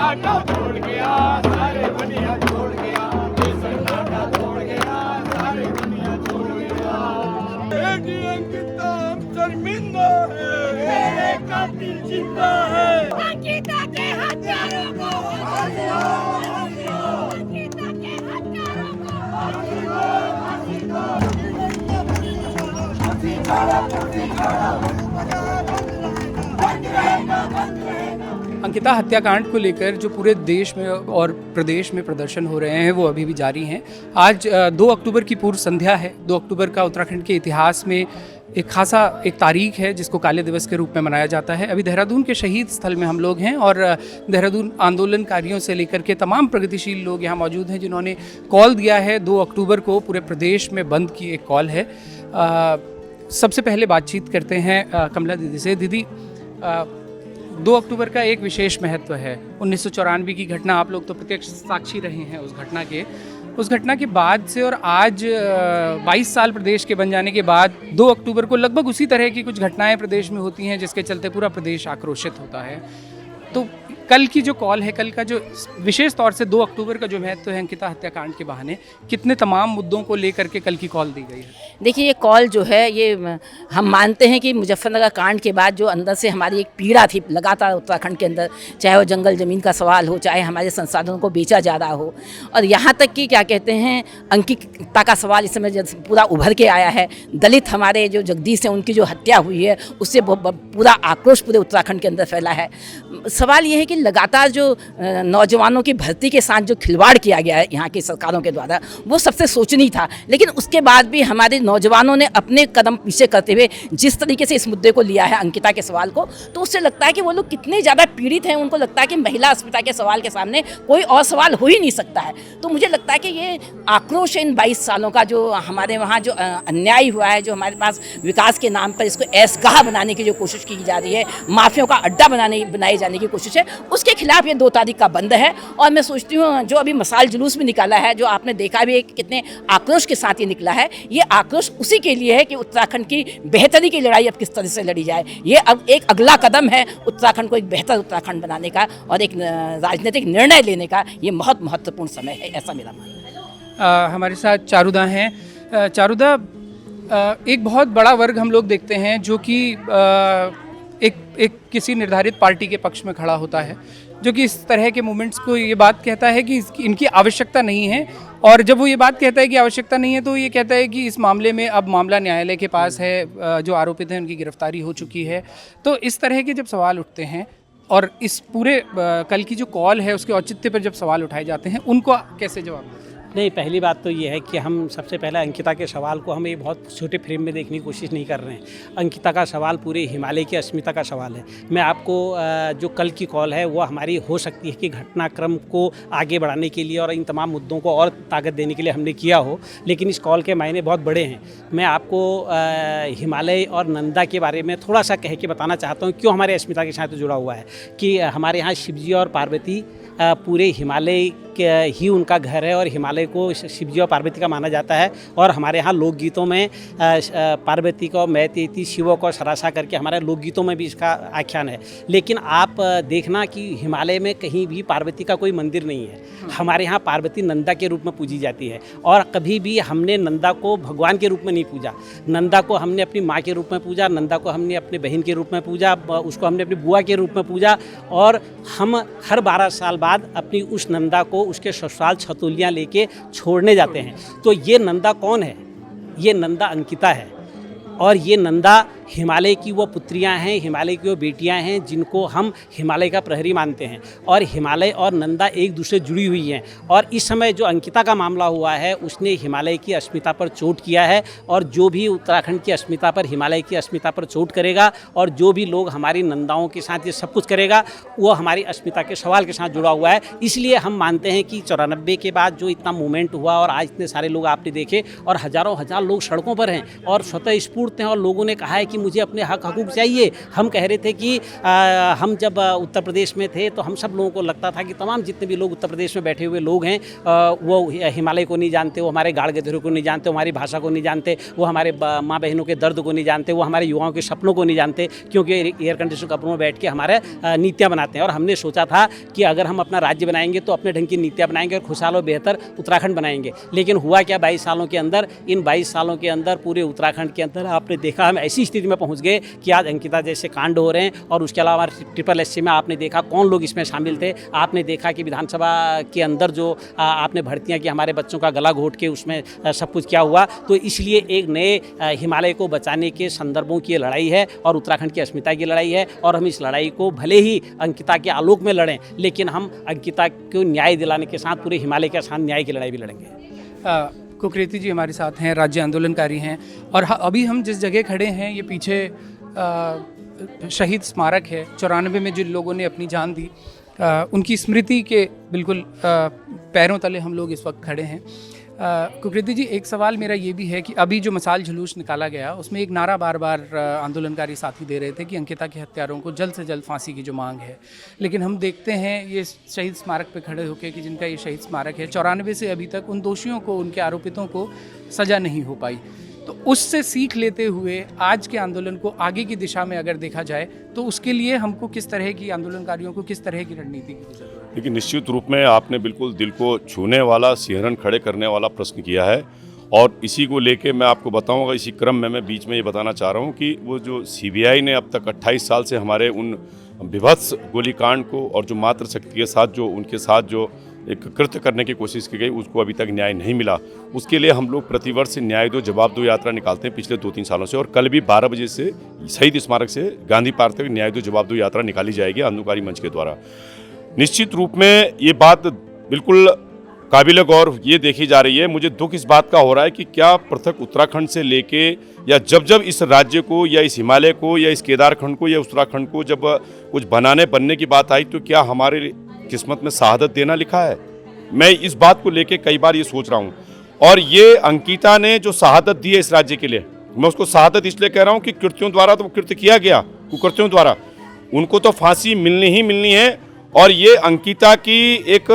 सन्नाटा तोड़ गया, सारे दुनिया छोड़ गया, ये सन्नाटा तोड़ गया, सारे दुनिया छोड़ गया। बेटी अंकिता हम शर्मिंदा है, मेरे कातिल जिंदा है। अंकिता के हत्यारों को फांसी दो, अंकिता के हत्यारों को फांसी दो, फांसी दो। अंकिता हत्याकांड को लेकर जो पूरे देश में और प्रदेश में प्रदर्शन हो रहे हैं वो अभी भी जारी हैं। आज 2 अक्टूबर की पूर्व संध्या है। 2 अक्टूबर का उत्तराखंड के इतिहास में एक तारीख है जिसको काले दिवस के रूप में मनाया जाता है। अभी देहरादून के शहीद स्थल में हम लोग हैं और देहरादून आंदोलनकारियों से लेकर के तमाम प्रगतिशील लोग यहाँ मौजूद हैं जिन्होंने कॉल दिया है 2 अक्टूबर को पूरे प्रदेश में बंद की एक कॉल है। सबसे पहले बातचीत करते हैं कमला दीदी से। दीदी, 2 अक्टूबर का एक विशेष महत्व है। 1994 की घटना, आप लोग तो प्रत्यक्ष साक्षी रहे हैं उस घटना के बाद से और आज 22 साल प्रदेश के बन जाने के बाद 2 अक्टूबर को लगभग उसी तरह की कुछ घटनाएं प्रदेश में होती हैं जिसके चलते पूरा प्रदेश आक्रोशित होता है। तो कल की जो कॉल है, कल का जो विशेष तौर से 2 अक्टूबर का जो महत्व है अंकिता हत्याकांड के बहाने, कितने तमाम मुद्दों को लेकर के कल की कॉल दी गई है? देखिए, ये कॉल जो है ये हम मानते हैं कि मुजफ्फरनगर कांड के बाद जो अंदर से हमारी एक पीड़ा थी लगातार उत्तराखंड के अंदर, चाहे वो जंगल ज़मीन का सवाल हो, चाहे हमारे संसाधनों को बेचा जा रहा हो, और यहाँ तक कि क्या कहते हैं अंकिता का सवाल इस समय जब पूरा उभर के आया है। दलित हमारे जो जगदीश हैं उनकी जो हत्या हुई है उससे पूरा आक्रोश पूरे उत्तराखंड के अंदर फैला है। सवाल ये है कि लगातार जो नौजवानों की भर्ती के साथ जो खिलवाड़ किया गया है यहाँ की सरकारों के द्वारा, वो सबसे सोचनीय था। लेकिन उसके बाद भी हमारे नौजवानों ने अपने कदम पीछे करते हुए जिस तरीके से इस मुद्दे को लिया है, अंकिता के सवाल को, तो उससे लगता है कि वो लोग कितने ज़्यादा पीड़ित हैं। उनको लगता है कि महिला अस्मिता के सवाल के सामने कोई और सवाल हो ही नहीं सकता है। तो मुझे लगता है कि ये आक्रोश इन 22 सालों का जो हमारे वहाँ जो अन्याय हुआ है, जो हमारे पास विकास के नाम पर इसको ऐसगाह बनाने की जो कोशिश की जा रही है, माफियों का अड्डा बनाए जाने की कोशिश है, उसके खिलाफ ये 2 तारीख का बंद है। और मैं सोचती हूँ जो अभी मसाल जुलूस भी निकाला है, जो आपने देखा भी कितने आक्रोश के साथ ये निकला है, ये आक्रोश उसी के लिए है कि उत्तराखंड की बेहतरी की लड़ाई अब किस तरह से लड़ी जाए। ये अब एक अगला कदम है उत्तराखंड को एक बेहतर उत्तराखंड बनाने का और एक राजनीतिक निर्णय लेने का। ये बहुत महत्वपूर्ण समय है, ऐसा मेरा मानना है। हमारे साथ चारुदा हैं। चारुदा, एक बहुत बड़ा वर्ग हम लोग देखते हैं जो कि एक किसी निर्धारित पार्टी के पक्ष में खड़ा होता है, जो कि इस तरह के मूवमेंट्स को ये बात कहता है कि इनकी आवश्यकता नहीं है। और जब वो ये बात कहता है कि आवश्यकता नहीं है तो ये कहता है कि इस मामले में अब मामला न्यायालय के पास है, जो आरोपित हैं उनकी गिरफ्तारी हो चुकी है। तो इस तरह के जब सवाल उठते हैं और इस पूरे कल की जो कॉल है उसके औचित्य पर जब सवाल उठाए जाते हैं, उनको कैसे जवाब देते हैं? नहीं, पहली बात तो ये है कि हम सबसे पहले अंकिता के सवाल को हम एक बहुत छोटे फ्रेम में देखने की कोशिश नहीं कर रहे हैं। अंकिता का सवाल पूरे हिमालय की अस्मिता का सवाल है। मैं आपको जो कल की कॉल है वो हमारी हो सकती है कि घटनाक्रम को आगे बढ़ाने के लिए और इन तमाम मुद्दों को और ताकत देने के लिए हमने किया हो, लेकिन इस कॉल के मायने बहुत बड़े हैं। मैं आपको हिमालय और नंदा के बारे में थोड़ा सा कह के बताना चाहता हूँ क्यों हमारे अस्मिता के साथ जुड़ा हुआ है। कि हमारे यहाँ शिवजी और पार्वती पूरे हिमालय ही उनका घर है और हिमालय को शिवजी और पार्वती का माना जाता है। और हमारे यहाँ लोकगीतों में पार्वती को मैतेती, शिव को सरासा करके हमारे लोकगीतों में भी इसका आख्यान है। लेकिन आप देखना कि हिमालय में कहीं भी पार्वती का कोई मंदिर नहीं है। हमारे यहाँ पार्वती नंदा के रूप में पूजी जाती है और कभी भी हमने नंदा को भगवान के रूप में नहीं पूजा। नंदा को हमने अपनी माँ के रूप में पूजा, नंदा को हमने अपनी बहन के रूप में पूजा, उसको हमने अपनी बुआ के रूप में पूजा। और हम हर 12 साल बाद अपनी उस नंदा को उसके ससुराल छतौलियाँ लेके छोड़ने जाते हैं। तो ये नंदा कौन है? ये नंदा अंकिता है। और ये नंदा हिमालय की वो पुत्रियां हैं, हिमालय की वो बेटियां हैं जिनको हम हिमालय का प्रहरी मानते हैं। और हिमालय और नंदा एक दूसरे जुड़ी हुई हैं। और इस समय जो अंकिता का मामला हुआ है उसने हिमालय की अस्मिता पर चोट किया है। और जो भी उत्तराखंड की अस्मिता पर, हिमालय की अस्मिता पर चोट करेगा और जो भी लोग हमारी नंदाओं के साथ ये सब कुछ करेगा, वो हमारी अस्मिता के सवाल के साथ जुड़ा हुआ है। इसलिए हम मानते हैं कि 94 के बाद जो इतना मूवमेंट हुआ और आज इतने सारे लोग आपने देखे और हज़ारों हज़ार लोग सड़कों पर हैं और स्वतः स्फूर्त हैं और लोगों ने कहा है कि कि मुझे अपने हक हकूक़ चाहिए। हम कह रहे थे कि हम जब उत्तर प्रदेश में थे तो हम सब लोगों को लगता था कि तमाम जितने भी लोग उत्तर प्रदेश में बैठे हुए लोग हैं वो हिमालय को नहीं जानते, वो हमारे गाड़ गधेरों को नहीं जानते, वो हमारी भाषा को नहीं जानते, वो हमारे माँ बहनों के दर्द को नहीं जानते, वो हमारे युवाओं के सपनों को नहीं जानते, क्योंकि एयर कंडीशन कमरों में बैठ के हमारे नीतियाँ बनाते हैं। और हमने सोचा था कि अगर हम अपना राज्य बनाएंगे तो अपने ढंग की नीतियाँ बनाएंगे और खुशहाल और बेहतर उत्तराखंड बनाएंगे। लेकिन हुआ क्या, 22 सालों के अंदर, इन 22 सालों के अंदर पूरे उत्तराखंड के अंदर आपने देखा हम ऐसी स्थिति में पहुँच गए कि आज अंकिता जैसे कांड हो रहे हैं। और उसके अलावा SSSC में आपने देखा कौन लोग इसमें शामिल थे। आपने देखा कि विधानसभा के अंदर जो आपने भर्तियाँ की, हमारे बच्चों का गला घोट के उसमें सब कुछ क्या हुआ। तो इसलिए एक नए हिमालय को बचाने के संदर्भों की लड़ाई है और उत्तराखंड की अस्मिता की लड़ाई है। और हम इस लड़ाई को भले ही अंकिता के आलोक में लड़ें, लेकिन हम अंकिता को न्याय दिलाने के साथ पूरे हिमालय के साथ न्याय की लड़ाई भी लड़ेंगे। कुकरेती जी हमारे साथ हैं, राज्य आंदोलनकारी हैं। और अभी हम जिस जगह खड़े हैं ये पीछे शहीद स्मारक है। 94 में जिन लोगों ने अपनी जान दी उनकी स्मृति के बिल्कुल पैरों तले हम लोग इस वक्त खड़े हैं। कुकरेती जी, एक सवाल मेरा ये भी है कि अभी जो मसाल जुलूस निकाला गया उसमें एक नारा बार बार आंदोलनकारी साथी दे रहे थे कि अंकिता के हत्यारों को जल्द से जल्द फांसी की जो मांग है। लेकिन हम देखते हैं ये शहीद स्मारक पे खड़े होकर कि जिनका ये शहीद स्मारक है 94 से अभी तक उन दोषियों को, उनके आरोपितों को सज़ा नहीं हो पाई। तो उससे सीख लेते हुए आज के आंदोलन को आगे की दिशा में अगर देखा जाए तो उसके लिए हमको किस तरह की, आंदोलनकारियों को किस तरह की रणनीति की जरूरत है? लेकिन निश्चित रूप में आपने बिल्कुल दिल को छूने वाला, सिहरन खड़े करने वाला प्रश्न किया है। और इसी को लेके मैं आपको बताऊंगा, इसी क्रम में मैं बीच में ये बताना चाह रहा हूँ कि वो जो CBI ने अब तक 28 साल से हमारे उन विभत्स गोलीकांड को और जो मात्र शक्ति के साथ जो उनके साथ जो एक कृत्य करने की कोशिश की गई, उसको अभी तक न्याय नहीं मिला। उसके लिए हम लोग प्रतिवर्ष न्याय दो जवाब दो यात्रा निकालते हैं पिछले 2-3 सालों से। और कल भी 12 बजे से शहीद स्मारक से गांधी पार्क तक न्याय दो जवाब दो यात्रा निकाली जाएगी आंदोलनकारी मंच के द्वारा। निश्चित रूप में ये बात बिल्कुल काबिल गौर ये देखी जा रही है। मुझे दुख इस बात का हो रहा है कि क्या पृथक उत्तराखंड से लेके या जब इस राज्य को या इस हिमालय को या इस केदारखंड को या उत्तराखंड को जब कुछ बनने की बात आई तो क्या हमारे किस्मत में शहादत देना लिखा है? मैं इस बात को लेके कई बार ये सोच रहा हूँ। और ये अंकिता ने जो शहादत दी है इस राज्य के लिए, मैं उसको शहादत इसलिए कह रहा हूँ कि कृत्यों द्वारा तो कृत्य किया गया, कुकृत्यों द्वारा उनको तो फांसी मिलनी ही मिलनी है। और ये अंकिता की एक,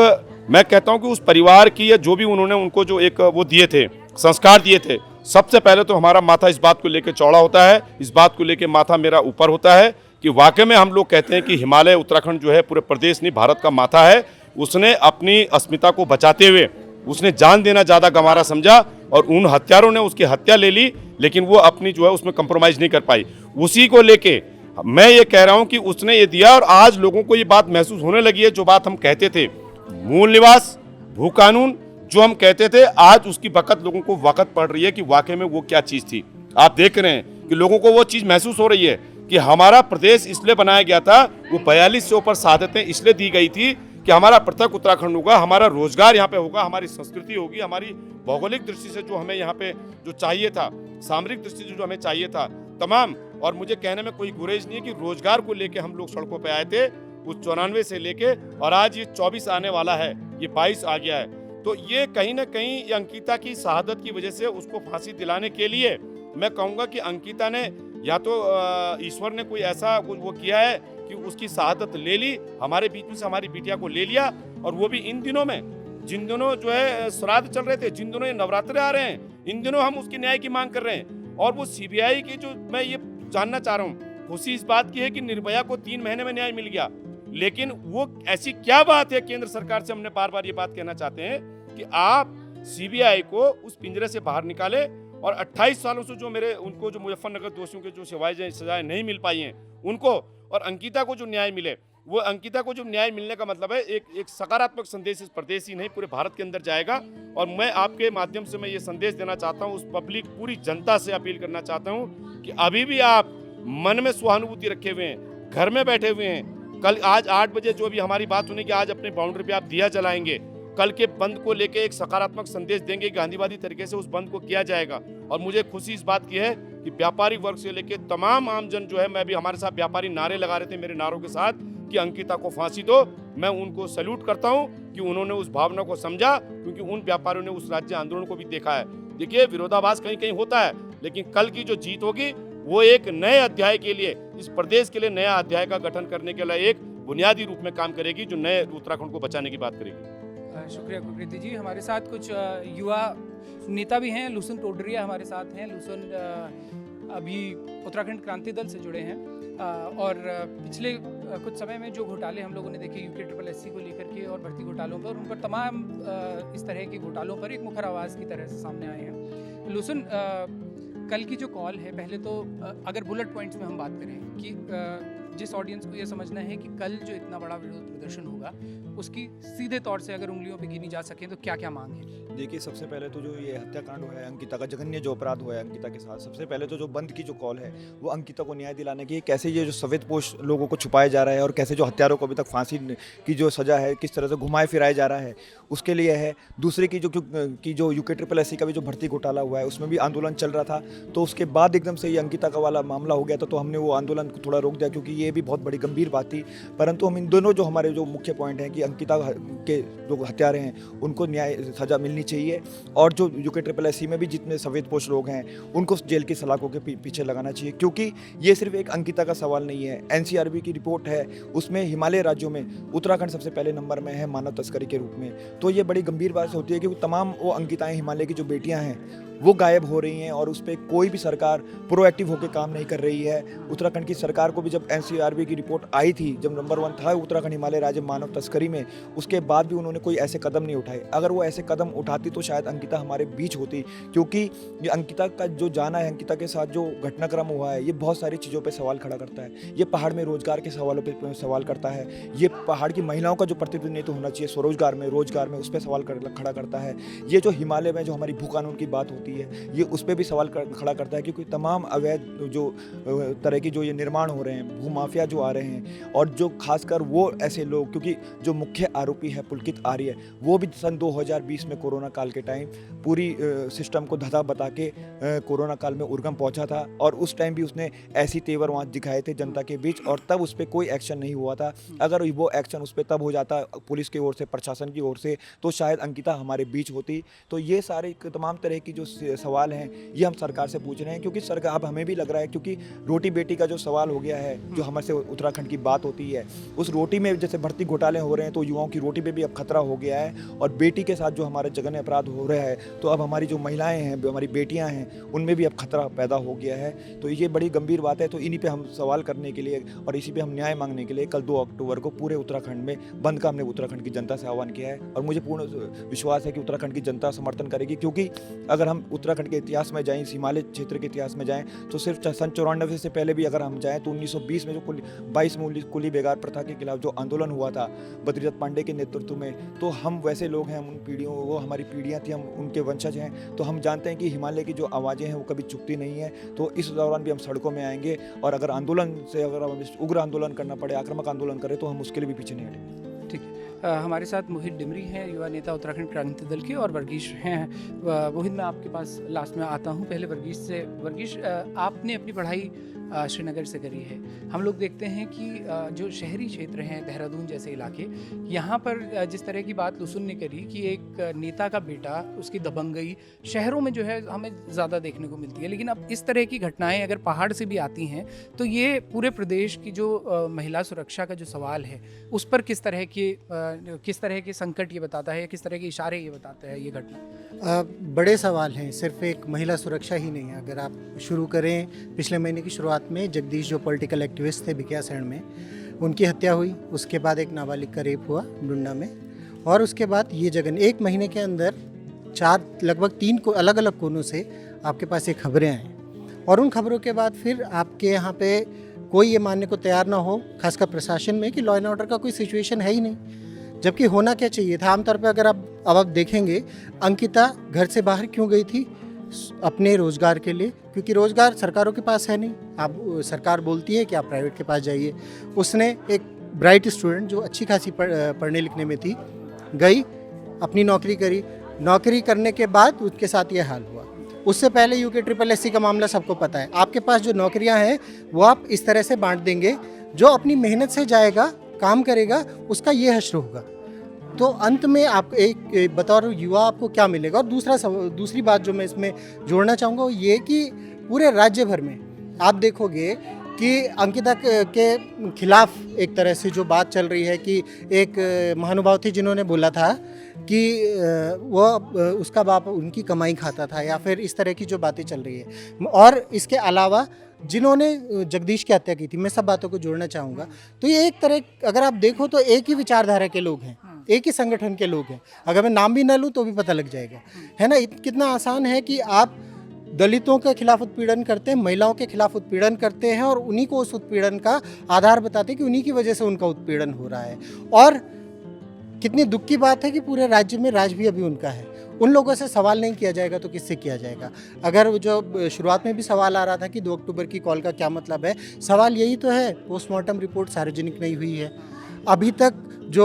मैं कहता हूँ कि उस परिवार की या जो भी उन्होंने उनको जो एक वो दिए थे, संस्कार दिए थे, सबसे पहले तो हमारा माथा इस बात को लेकर चौड़ा होता है, इस बात को लेकर माथा मेरा ऊपर होता है कि वाकई में हम लोग कहते हैं कि हिमालय उत्तराखंड जो है पूरे प्रदेश नहीं भारत का माथा है। उसने अपनी अस्मिता को बचाते हुए उसने जान देना ज़्यादा गंवारा समझा और उन हत्यारों ने उसकी हत्या ले ली, लेकिन वो अपनी जो है उसमें कंप्रोमाइज़ नहीं कर पाई। उसी को लेके मैं ये कह रहा हूँ कि उसने ये दिया और आज लोगों को ये बात महसूस होने लगी है। जो बात हम कहते थे, मूल निवास, भू कानून जो हम कहते थे, आज उसकी वक़्त लोगों को वक़्त पड़ रही है कि वाकई में वो क्या चीज़ थी। आप देख रहे हैं कि लोगों को वो चीज़ महसूस हो रही है कि हमारा प्रदेश इसलिए बनाया गया था, वो 42 से ऊपर शहादतें इसलिए दी गई थी कि हमारा पृथक उत्तराखंड होगा, हमारा रोजगार यहाँ पे होगा, हमारी संस्कृति होगी, हमारी भौगोलिक दृष्टि से जो हमें यहाँ पे जो चाहिए था, सामरिक दृष्टि से जो हमें चाहिए था तमाम। और मुझे कहने में कोई गुरेज नहीं है कि रोजगार को लेके हम लोग सड़कों पे आए थे उस 94 से लेके, और आज ये 24 आने वाला है, ये 22 आ गया है। तो ये कहीं ना कहीं ये अंकिता की शहादत की वजह से उसको फांसी दिलाने के लिए मैं कहूँगा कि अंकिता ने या तो ईश्वर ने कोई ऐसा वो किया है कि उसकी शहादत ले ली, हमारे बीच में से हमारी बिटिया को ले लिया। और वो भी इन दिनों में, जिन दिनों जो है श्राद्ध चल रहे थे, जिन दिनों ये नवरात्रे आ रहे हैं, इन दिनों हम उसके न्याय की मांग कर रहे हैं। और वो CBI की जो, मैं ये जानना चाह रहा हूँ, खुशी इस बात की है कि निर्भया को 3 महीने में न्याय मिल गया। लेकिन वो ऐसी क्या बात है केंद्र सरकार से, हमने बार बार ये बात कहना चाहते हैं कि आप CBI को उस पिंजरे से बाहर निकाले और 28 सालों से जो उनको जो मुजफ्फरनगर दोषियों के जो सजाएं नहीं मिल पाई हैं उनको, और अंकिता को जो न्याय मिले, वो अंकिता को जो न्याय मिलने का मतलब है एक सकारात्मक संदेश इस प्रदेश ही नहीं पूरे भारत के अंदर जाएगा। और मैं आपके माध्यम से मैं ये संदेश देना चाहता हूँ, उस पब्लिक पूरी जनता से अपील करना चाहता हूँ कि अभी भी आप मन में सहानुभूति रखे हुए हैं, घर में बैठे हुए हैं, कल आज 8 बजे जो भी हमारी बात सुनी कि आज अपने बाउंड्री पे आप दिया जलाएंगे, कल के बंद को लेके एक सकारात्मक संदेश देंगे, गांधीवादी तरीके से उस बंद को किया जाएगा। और मुझे खुशी इस बात की है कि व्यापारी वर्ग से लेके तमाम आमजन जो है, मैं भी हमारे साथ व्यापारी नारे लगा रहे थे मेरे नारों के साथ कि अंकिता को फांसी दो। मैं उनको सैल्यूट करता हूं कि उन्होंने उस भावना को समझा, क्योंकि उन व्यापारियों ने उस राज्य आंदोलन को भी देखा है। देखिए, विरोधाभास कहीं कहीं होता है, लेकिन कल की जो जीत होगी वो एक नए अध्याय के लिए, इस प्रदेश के लिए नया अध्याय का गठन करने के लिए एक बुनियादी रूप में काम करेगी, जो नए उत्तराखंड को बचाने की बात करेगी। शुक्रिया कुलप्रीति जी। हमारे साथ कुछ युवा नेता भी हैं। लुसन टोडरिया हमारे साथ हैं। लुसन अभी उत्तराखंड क्रांति दल से जुड़े हैं और पिछले कुछ समय में जो घोटाले हम लोगों ने देखे UKSSC को लेकर के और भर्ती घोटालों पर, उन पर तमाम इस तरह के घोटालों पर एक मुखर आवाज़ की तरह से सामने आए हैं। लुसन, कल की जो कॉल है, पहले तो अगर बुलेट पॉइंट्स में हम बात करें कि जिस ऑडियंस को ये समझना है कि कल जो इतना बड़ा विरोध प्रदर्शन होगा उसकी सीधे तौर से अगर उंगलियों पे गिनी जा सके तो क्या क्या मांग है? देखिए, सबसे पहले तो जो ये हत्याकांड हुआ है अंकिता का, जघन्य जो अपराध हुआ है अंकिता के साथ, सबसे पहले तो जो बंद की जो कॉल है वो अंकिता को न्याय दिलाने की, कैसे ये जो सफेदपोश लोगों को छुपाया जा रहा है और कैसे जो हत्यारों को अभी तक फांसी की जो सज़ा है किस तरह से घुमाए फिराया जा रहा है, उसके लिए है। दूसरे की जो UKSSC का भी जो भर्ती घोटाला हुआ है उसमें भी आंदोलन चल रहा था, तो उसके बाद एकदम से ये अंकिता का वाला मामला हो गया था, तो हमने वो आंदोलन को थोड़ा रोक दिया क्योंकि ये भी बहुत बड़ी गंभीर बात थी। परंतु हम इन दोनों जो हमारे जो मुख्य पॉइंट हैं कि अंकिता के जो हत्यारे हैं उनको न्याय सज़ा मिलनी चाहिए और जो UKSSC में भी जितने सफेदपोश लोग हैं उनको जेल की सलाखों के पीछे लगाना चाहिए, क्योंकि ये सिर्फ एक अंकिता का सवाल नहीं है। NCRB की रिपोर्ट है, उसमें हिमालय राज्यों में उत्तराखंड सबसे पहले नंबर में है मानव तस्करी के रूप में। तो ये बड़ी गंभीर बात होती है कि तमाम वो अंकिताएं, हिमालय की जो बेटियां हैं वो गायब हो रही हैं और उस पर कोई भी सरकार प्रोएक्टिव होकर काम नहीं कर रही है। उत्तराखंड की सरकार को भी जब NCRB की रिपोर्ट आई थी, जब नंबर 1 था उत्तराखंड हिमालय राज्य मानव तस्करी में, उसके बाद भी उन्होंने कोई ऐसे कदम नहीं उठाए। अगर वो ऐसे कदम उठाती तो शायद अंकिता हमारे बीच होती, क्योंकि ये अंकिता का जो जाना है, अंकिता के साथ जो घटनाक्रम हुआ है, ये बहुत सारी चीज़ों पर सवाल खड़ा करता है। ये पहाड़ में रोजगार के सवालों पर सवाल करता है, ये पहाड़ की महिलाओं का जो प्रतिनिधित्व होना चाहिए स्वरोजगार में, रोजगार में, उस पर सवाल खड़ा करता है। ये जो हिमालय में जो हमारी भू कानून की बात होती है, ये उस पर भी सवाल खड़ा करता है, क्योंकि तमाम अवैध जो तरह की जो ये निर्माण हो रहे हैं, भूमाफिया जो आ रहे हैं, और जो खासकर वो ऐसे लोग, क्योंकि जो मुख्य आरोपी है पुलकित आर्य, वो भी सन 2020 में कोरोना काल के टाइम पूरी सिस्टम को धधा बता के कोरोना काल में उर्गम पहुंचा था, और उस टाइम भी उसने ऐसी तेवर वहाँ दिखाए थे जनता के बीच, और तब उस पर कोई एक्शन नहीं हुआ था। अगर वो एक्शन उस पर तब हो जाता पुलिस की ओर से, प्रशासन की ओर से, तो शायद अंकिता हमारे बीच होती। तो ये सारे तमाम तरह की जो सवाल हैं ये हम सरकार से पूछ रहे हैं, क्योंकि सरकार, अब हमें भी लग रहा है, क्योंकि रोटी बेटी का जो सवाल हो गया है, जो हमारे से उत्तराखंड की बात होती है, उस रोटी में जैसे भर्ती घोटाले हो रहे हैं तो युवाओं की रोटी पे भी अब खतरा हो गया है, और बेटी के साथ जो हमारे जघन्य अपराध हो रहा है तो अब हमारी जो महिलाएं हैं, हमारी बेटियां हैं, उनमें भी अब खतरा पैदा हो गया है। तो ये बड़ी गंभीर बात है। तो इन्हीं पे हम सवाल करने के लिए और इसी पे हम न्याय मांगने के लिए कल 2 अक्टूबर को पूरे उत्तराखंड में बंद का हमने उत्तराखंड की जनता से आह्वान किया है, और मुझे पूर्ण विश्वास है कि उत्तराखंड की जनता समर्थन करेगी, क्योंकि अगर हम उत्तराखंड के इतिहास में जाएं, हिमालय क्षेत्र के इतिहास में जाएं, तो सिर्फ सन 94 से पहले भी अगर हम जाएं तो 1920 में जो 22 में कुली बेगार प्रथा के खिलाफ जो आंदोलन हुआ था बद्रीदत्त पांडे के नेतृत्व में, तो हम वैसे लोग हैं, हम उन पीढ़ियों, वो हमारी पीढ़ियां थी, हम उनके वंशज हैं, तो हम जानते हैं कि हिमालय की जो आवाज़ें हैं वो कभी चुकती नहीं है। तो इस दौरान भी हम सड़कों में आएंगे, और अगर आंदोलन से, अगर हम उग्र आंदोलन करना पड़े, आक्रामक आंदोलन करें, तो हम उसके लिए भी पीछे नहीं हटेंगे। ठीक है। हमारे साथ मोहित डिमरी हैं, युवा नेता उत्तराखंड क्रांति दल के, और वर्गीश हैं। मोहित, मैं आपके पास लास्ट में आता हूं, पहले वर्गीश से। वर्गीश, आपने अपनी पढ़ाई श्रीनगर से करी है। हम लोग देखते हैं कि जो शहरी क्षेत्र हैं, देहरादून जैसे इलाके, यहाँ पर जिस तरह की बात लुसन ने करी कि एक नेता का बेटा, उसकी दबंगई शहरों में जो है हमें ज़्यादा देखने को मिलती है, लेकिन अब इस तरह की घटनाएं अगर पहाड़ से भी आती हैं तो ये पूरे प्रदेश की जो महिला सुरक्षा का जो सवाल है उस पर किस तरह के संकट ये बताता है, किस तरह के इशारे ये बताता है ये घटना? बड़े सवाल हैं, सिर्फ एक महिला सुरक्षा ही नहीं है। अगर आप शुरू करें पिछले महीने की शुरुआत में, जगदीश जो पॉलिटिकल एक्टिविस्ट थे बिकियासैंण में, उनकी हत्या हुई, उसके बाद एक नाबालिग का रेप हुआ डुंडा में, और उसके बाद ये जगन, एक महीने के अंदर 4 लगभग 3 को अलग अलग कोनों से आपके पास ये खबरें आई, और उन खबरों के बाद फिर आपके यहाँ पे कोई ये मानने को तैयार ना हो, खासकर प्रशासन में, कि लॉ एंड ऑर्डर का कोई सिचुएशन है ही नहीं, जबकि होना क्या चाहिए था। आमतौर पे अगर आप देखेंगे, अंकिता घर से बाहर क्यों गई थी? अपने रोज़गार के लिए, क्योंकि रोज़गार सरकारों के पास है नहीं। आप, सरकार बोलती है कि आप प्राइवेट के पास जाइए। उसने, एक ब्राइट स्टूडेंट जो अच्छी खासी पढ़ने लिखने में थी, गई, अपनी नौकरी करी, नौकरी करने के बाद उसके साथ ये हाल हुआ। उससे पहले UKSSC का मामला सबको पता है। आपके पास जो नौकरियां हैं वो आप इस तरह से बांट देंगे, जो अपनी मेहनत से जाएगा, काम करेगा, उसका ये हश्र होगा। तो अंत में आप एक बतौर युवा आपको क्या मिलेगा? और दूसरी बात जो मैं इसमें जोड़ना चाहूँगा वो ये कि पूरे राज्य भर में आप देखोगे कि अंकिता के खिलाफ एक तरह से जो बात चल रही है कि एक महानुभाव थे जिन्होंने बोला था कि वो उसका बाप उनकी कमाई खाता था, या फिर इस तरह की जो बातें चल रही है। और इसके अलावा जिन्होंने जगदीश की हत्या की थी, मैं सब बातों को जोड़ना चाहूँगा। तो ये एक तरह अगर आप देखो तो एक ही विचारधारा के लोग हैं, एक ही संगठन के लोग हैं। अगर मैं नाम भी ना लूँ तो भी पता लग जाएगा, है ना। कितना आसान है कि आप दलितों के खिलाफ उत्पीड़न करते हैं, महिलाओं के खिलाफ उत्पीड़न करते हैं और उन्हीं को उस उत्पीड़न का आधार बताते हैं कि उन्हीं की वजह से उनका उत्पीड़न हो रहा है। और कितनी दुख की बात है कि पूरे राज्य में राज भी अभी उनका है। उन लोगों से सवाल नहीं किया जाएगा तो किससे किया जाएगा? अगर जो शुरुआत में भी सवाल आ रहा था कि 2 अक्टूबर की कॉल का क्या मतलब है, सवाल यही तो है, पोस्टमार्टम रिपोर्ट सार्वजनिक नहीं हुई है, अभी तक जो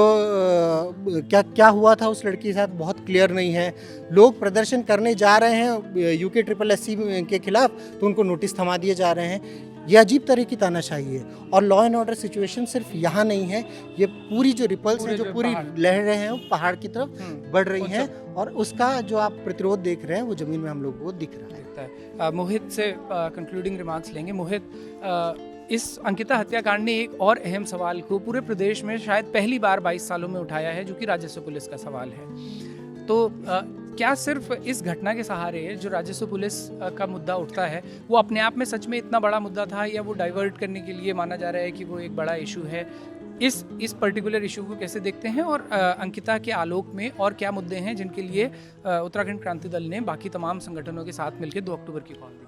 क्या हुआ था उस लड़की के साथ बहुत क्लियर नहीं है। लोग प्रदर्शन करने जा रहे हैं UK SSS के खिलाफ तो उनको नोटिस थमा दिए जा रहे हैं। ये अजीब तरह की तानाशाही है। और लॉ एंड ऑर्डर सिचुएशन सिर्फ यहाँ नहीं है, ये पूरी जो रिपल्स है, जो पूरी लहरें हैं वो पहाड़ की तरफ बढ़ रही हैं, और उसका जो आप प्रतिरोध देख रहे हैं वो जमीन में हम लोगों को दिख रहा है। मोहित से कंक्लूडिंग रिमार्क्स लेंगे। मोहित, इस अंकिता हत्याकांड ने एक और अहम सवाल को पूरे प्रदेश में शायद पहली बार 22 सालों में उठाया है, जो कि राजस्व पुलिस का सवाल है। तो क्या सिर्फ इस घटना के सहारे जो राजस्व पुलिस का मुद्दा उठता है वो अपने आप में सच में इतना बड़ा मुद्दा था, या वो डाइवर्ट करने के लिए माना जा रहा है कि वो एक बड़ा इशू है? इस पर्टिकुलर इशू को कैसे देखते हैं, और अंकिता के आलोक में और क्या मुद्दे हैं जिनके लिए उत्तराखंड क्रांति दल ने बाकी तमाम संगठनों के साथ मिलकर 2 अक्टूबर की कॉल दी?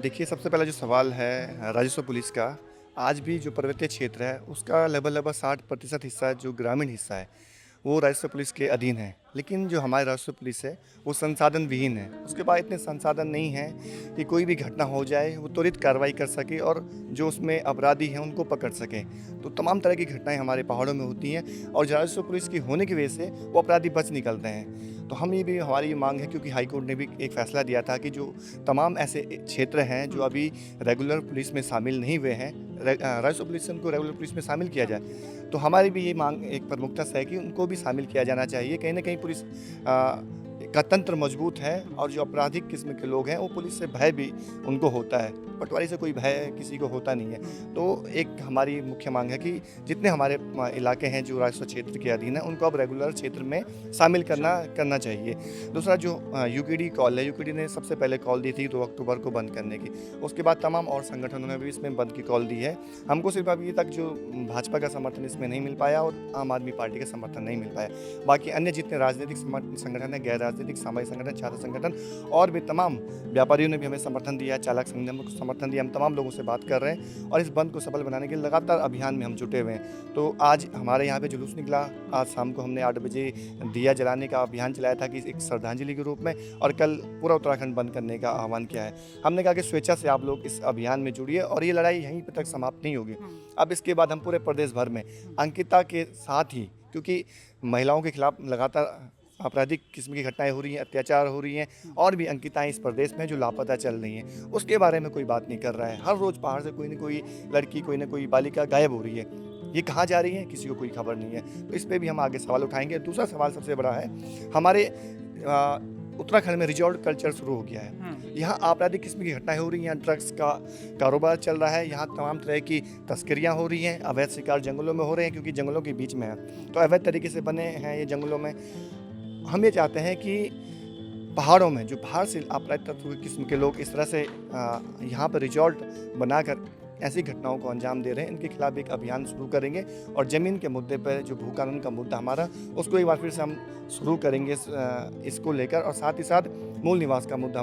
देखिए, सबसे पहला जो सवाल है राजस्व पुलिस का, आज भी जो पर्वतीय क्षेत्र है उसका लगभग 60% हिस्सा जो ग्रामीण हिस्सा है वो राजस्व पुलिस के अधीन है। लेकिन जो हमारी राजस्व पुलिस है वो संसाधन विहीन है। उसके बाद इतने संसाधन नहीं हैं कि कोई भी घटना हो जाए वो त्वरित कार्रवाई कर सके और जो उसमें अपराधी हैं उनको पकड़ सके। तो तमाम तरह की घटनाएं हमारे पहाड़ों में होती हैं और राजस्व पुलिस की होने की वजह से वो अपराधी बच निकलते हैं। तो हम ये भी हमारी ये मांग है, क्योंकि हाई कोर्ट ने भी एक फ़ैसला दिया था कि जो तमाम ऐसे क्षेत्र हैं जो अभी रेगुलर पुलिस में शामिल नहीं हुए हैं, राजस्व पुलिस से उनको रेगुलर पुलिस में शामिल किया जाए। तो हमारी भी ये मांग एक प्रमुखता से है कि उनको भी शामिल किया जाना चाहिए। कहीं ना कहीं पुलिस का तंत्र मजबूत है और जो आपराधिक किस्म के लोग हैं वो पुलिस से भय भी उनको होता है, पटवारी से कोई भय किसी को होता नहीं है। तो एक हमारी मुख्य मांग है कि जितने हमारे इलाके हैं जो राजस्व क्षेत्र के अधीन है उनको अब रेगुलर क्षेत्र में शामिल करना चाहिए। दूसरा जो UKD कॉल है, UKD ने सबसे पहले कॉल दी थी 2 अक्टूबर को बंद करने की, उसके बाद तमाम और संगठनों ने भी इसमें बंद की कॉल दी है। हमको सिर्फ अभी तक जो भाजपा का समर्थन इसमें नहीं मिल पाया और आम आदमी पार्टी का समर्थन नहीं मिल पाया। बाकी अन्य जितने राजनीतिक संगठन है, गैर राजनीतिक सामाजिक संगठन, छात्र संगठन और भी तमाम व्यापारियों ने भी हमें समर्थन दिया, चालक संगठन को समर्थन दिया। हम तमाम लोगों से बात कर रहे हैं और इस बंद को सफल बनाने के लिए लगातार अभियान में हम जुटे हुए हैं। तो आज हमारे यहाँ पे जुलूस निकला, आज शाम को हमने 8 बजे दिया जलाने का अभियान चलाया था कि एक श्रद्धांजलि के रूप में, और कल पूरा उत्तराखंड बंद करने का आह्वान किया है। हमने कहा कि स्वेच्छा से आप लोग इस अभियान में जुड़िए और ये लड़ाई यहीं तक समाप्त नहीं होगी। अब इसके बाद हम पूरे प्रदेश भर में अंकिता के साथ ही, क्योंकि महिलाओं के खिलाफ लगातार आपराधिक किस्म की घटनाएं हो रही हैं, अत्याचार हो रही हैं, और भी अंकिताएं इस प्रदेश में जो लापता चल रही हैं, उसके बारे में कोई बात नहीं कर रहा है। हर रोज़ पहाड़ से कोई न कोई लड़की, कोई न कोई बालिका गायब हो रही है। ये कहाँ जा रही है किसी को कोई खबर नहीं है। तो इस पर भी हम आगे सवाल उठाएंगे। दूसरा सवाल सबसे बड़ा है, हमारे उत्तराखंड में रिजॉर्ट कल्चर शुरू हो गया है। यहाँ आपराधिक किस्म की घटनाएं हो रही हैं, ड्रग्स का कारोबार चल रहा है, यहाँ तमाम तरह की तस्करियाँ हो रही हैं, अवैध शिकार जंगलों में हो रहे हैं क्योंकि जंगलों के बीच में है, तो अवैध तरीके से बने हैं ये जंगलों में। हम ये चाहते हैं कि पहाड़ों में जो बाहर से आपराधिक तत्व किस्म के लोग इस तरह से यहाँ पर रिजॉर्ट बनाकर ऐसी घटनाओं को अंजाम दे रहे हैं, इनके खिलाफ एक अभियान शुरू करेंगे। और ज़मीन के मुद्दे पर जो भू कानून का मुद्दा हमारा, उसको एक बार फिर से हम शुरू करेंगे इसको लेकर, और साथ ही साथ मूल निवास का मुद्दा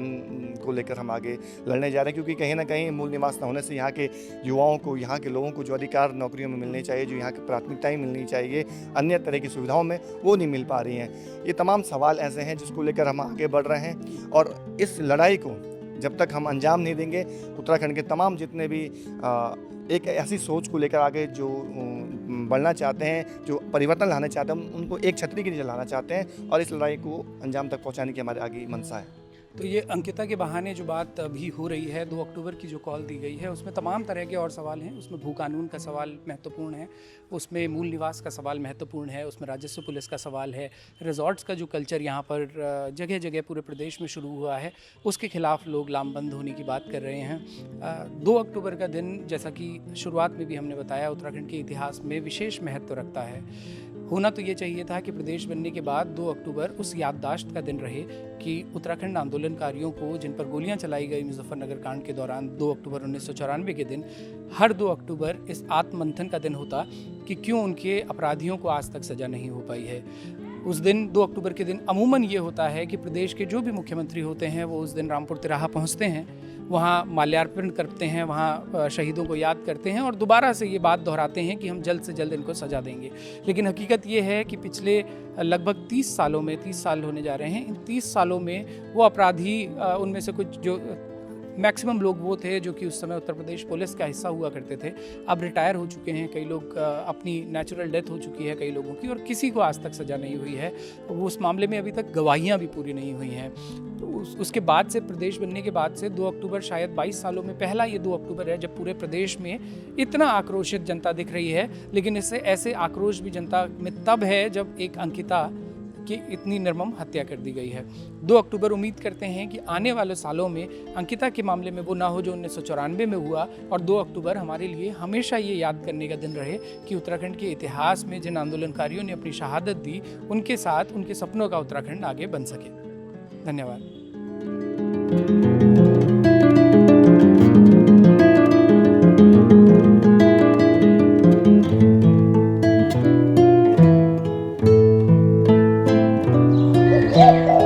को लेकर हम आगे लड़ने जा रहे हैं। क्योंकि कहीं ना कहीं मूल निवास न होने से यहाँ के युवाओं को, यहाँ के लोगों को जो अधिकार नौकरियों में मिलने चाहिए, जो यहाँ की प्राथमिकताएं मिलनी चाहिए अन्य तरह की सुविधाओं में, वो नहीं मिल पा रही हैं। ये तमाम सवाल ऐसे हैं जिसको लेकर हम आगे बढ़ रहे हैं, और इस लड़ाई को जब तक हम अंजाम नहीं देंगे, उत्तराखंड के तमाम जितने भी एक ऐसी सोच को लेकर आगे जो बढ़ना चाहते हैं, जो परिवर्तन लाना चाहते हैं, उनको एक छतरी के नीचे लाना चाहते हैं, और इस लड़ाई को अंजाम तक पहुंचाने की हमारे आगे मंशा है। तो ये अंकिता के बहाने जो बात अभी हो रही है, 2 अक्टूबर की जो कॉल दी गई है, उसमें तमाम तरह के और सवाल हैं। उसमें भू कानून का सवाल महत्वपूर्ण है, उसमें मूल निवास का सवाल महत्वपूर्ण है, उसमें राजस्व पुलिस का सवाल है, रिजॉर्ट्स का जो कल्चर यहाँ पर जगह जगह पूरे प्रदेश में शुरू हुआ है, उसके खिलाफ लोग लामबंद होने की बात कर रहे हैं। 2 अक्टूबर का दिन, जैसा कि शुरुआत में भी हमने बताया, उत्तराखंड के इतिहास में विशेष महत्व रखता है। होना तो ये चाहिए था कि प्रदेश बनने के बाद 2 अक्टूबर उस याददाश्त का दिन रहे कि उत्तराखंड आंदोलनकारियों को, जिन पर गोलियां चलाई गई मुजफ्फरनगर कांड के दौरान 2 अक्टूबर 1994 के दिन, हर 2 अक्टूबर इस आत्ममंथन का दिन होता कि क्यों उनके अपराधियों को आज तक सज़ा नहीं हो पाई है। उस दिन 2 अक्टूबर के दिन अमूमन ये होता है कि प्रदेश के जो भी मुख्यमंत्री होते हैं वो उस दिन रामपुर तिराहा पहुँचते हैं, वहाँ माल्यार्पण करते हैं, वहाँ शहीदों को याद करते हैं और दोबारा से ये बात दोहराते हैं कि हम जल्द से जल्द इनको सज़ा देंगे। लेकिन हकीकत ये है कि पिछले लगभग 30 सालों में, 30 साल होने जा रहे हैं, इन 30 सालों में वो अपराधी, उनमें से कुछ जो मैक्सिमम लोग वो थे जो कि उस समय उत्तर प्रदेश पुलिस का हिस्सा हुआ करते थे, अब रिटायर हो चुके हैं। कई लोग, अपनी नेचुरल डेथ हो चुकी है कई लोगों की, और किसी को आज तक सज़ा नहीं हुई है। तो उस मामले में अभी तक गवाहियाँ भी पूरी नहीं हुई हैं। तो उसके बाद से, प्रदेश बनने के बाद से 2 अक्टूबर शायद 22 सालों में पहला ये 2 अक्टूबर है जब पूरे प्रदेश में इतना आक्रोशित जनता दिख रही है। लेकिन इससे ऐसे आक्रोश भी जनता में तब है जब एक अंकिता कि इतनी निर्मम हत्या कर दी गई है। 2 अक्टूबर उम्मीद करते हैं कि आने वाले सालों में अंकिता के मामले में वो ना हो जो 1994 में हुआ, और 2 अक्टूबर हमारे लिए हमेशा ये याद करने का दिन रहे कि उत्तराखंड के इतिहास में जिन आंदोलनकारियों ने अपनी शहादत दी, उनके साथ उनके सपनों का उत्तराखंड आगे बन सके। धन्यवाद। Yeah.